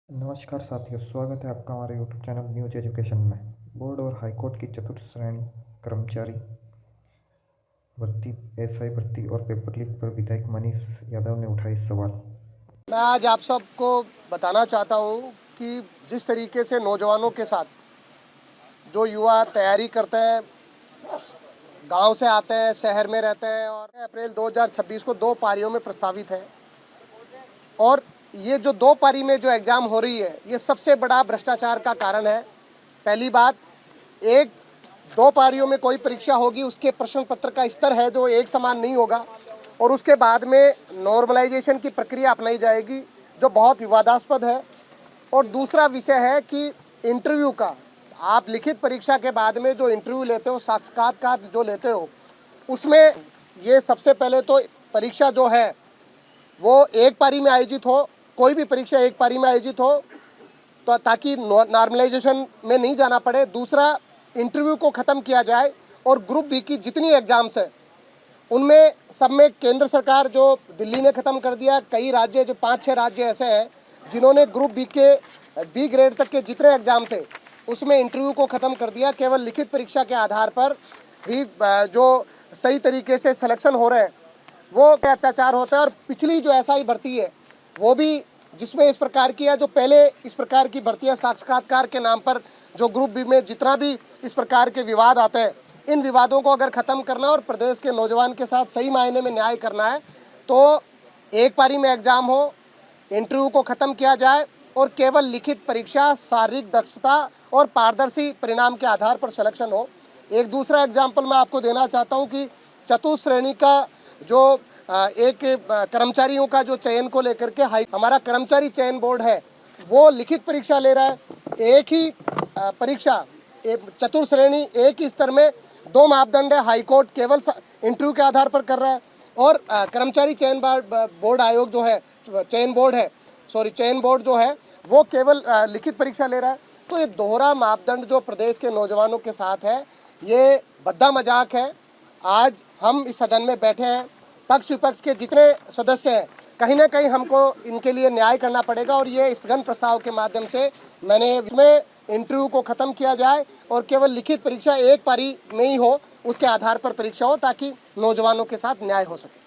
नमस्कार साथियों, स्वागत है आपका हमारे यूट्यूब चैनल न्यूज एजुकेशन में। बोर्ड और हाईकोर्ट की चतुर्थ श्रेणी कर्मचारी भर्ती, एसआई भर्ती और पेपर लीक पर विधायक मनीष यादव ने उठाए सवाल। मैं आज आप सबको बताना चाहता हूँ कि जिस तरीके से नौजवानों के साथ जो युवा तैयारी करते हैं, गांव से आते हैं, शहर में रहते हैं और अप्रैल 2026 को 2 पारियों में प्रस्तावित है। और ये जो 2 पारी में जो एग्ज़ाम हो रही है, ये सबसे बड़ा भ्रष्टाचार का कारण है। पहली बात, 2 पारियों में कोई परीक्षा होगी, उसके प्रश्न पत्र का स्तर है जो एक समान नहीं होगा और उसके बाद में नॉर्मलाइजेशन की प्रक्रिया अपनाई जाएगी जो बहुत विवादास्पद है। और दूसरा विषय है कि इंटरव्यू का, आप लिखित परीक्षा के बाद में जो इंटरव्यू लेते हो, साक्षात्कार जो लेते हो, उसमें ये सबसे पहले तो परीक्षा जो है वो एक पारी में आयोजित हो। कोई भी परीक्षा एक पारी में आयोजित हो तो ताकि नॉर्मलाइजेशन में नहीं जाना पड़े। दूसरा, इंटरव्यू को ख़त्म किया जाए और ग्रुप बी की जितनी एग्ज़ाम्स है उनमें सब में केंद्र सरकार, जो दिल्ली ने ख़त्म कर दिया, कई राज्य, जो 5-6 राज्य ऐसे हैं जिन्होंने ग्रुप बी के बी ग्रेड तक के जितने एग्ज़ाम थे उसमें इंटरव्यू को ख़त्म कर दिया। केवल लिखित परीक्षा के आधार पर ही जो सही तरीके से सिलेक्शन हो रहे हैं वो क्या अत्याचार होता है। और पिछली जो एसआई भर्ती है वो भी, जिसमें इस प्रकार की है, जो पहले इस प्रकार की भर्तियां साक्षात्कार के नाम पर जो ग्रुप बी में जितना भी इस प्रकार के विवाद आते हैं, इन विवादों को अगर ख़त्म करना और प्रदेश के नौजवान के साथ सही मायने में न्याय करना है तो एक पारी में एग्ज़ाम हो, इंटरव्यू को ख़त्म किया जाए और केवल लिखित परीक्षा, शारीरिक दक्षता और पारदर्शी परिणाम के आधार पर सिलेक्शन हो। एक दूसरा एग्जाम्पल मैं आपको देना चाहता हूँ कि चतुर्थ श्रेणी का जो एक कर्मचारियों का जो चयन को लेकर के हमारा कर्मचारी चयन बोर्ड है वो लिखित परीक्षा ले रहा है। एक ही परीक्षा, चतुर्थ श्रेणी एक ही स्तर में 2 मापदंड है, हाईकोर्ट केवल इंटरव्यू के आधार पर कर रहा है और कर्मचारी चयन बोर्ड आयोग जो है, चयन बोर्ड जो है वो केवल लिखित परीक्षा ले रहा है। तो ये दोहरा मापदंड जो प्रदेश के नौजवानों के साथ है, ये भद्दा मजाक है। आज हम इस सदन में बैठे हैं, पक्ष विपक्ष के जितने सदस्य हैं, कहीं ना कहीं हमको इनके लिए न्याय करना पड़ेगा और ये स्थगन प्रस्ताव के माध्यम से मैंने इसमें इंटरव्यू को ख़त्म किया जाए और केवल लिखित परीक्षा एक पारी में ही हो, उसके आधार पर परीक्षा हो ताकि नौजवानों के साथ न्याय हो सके।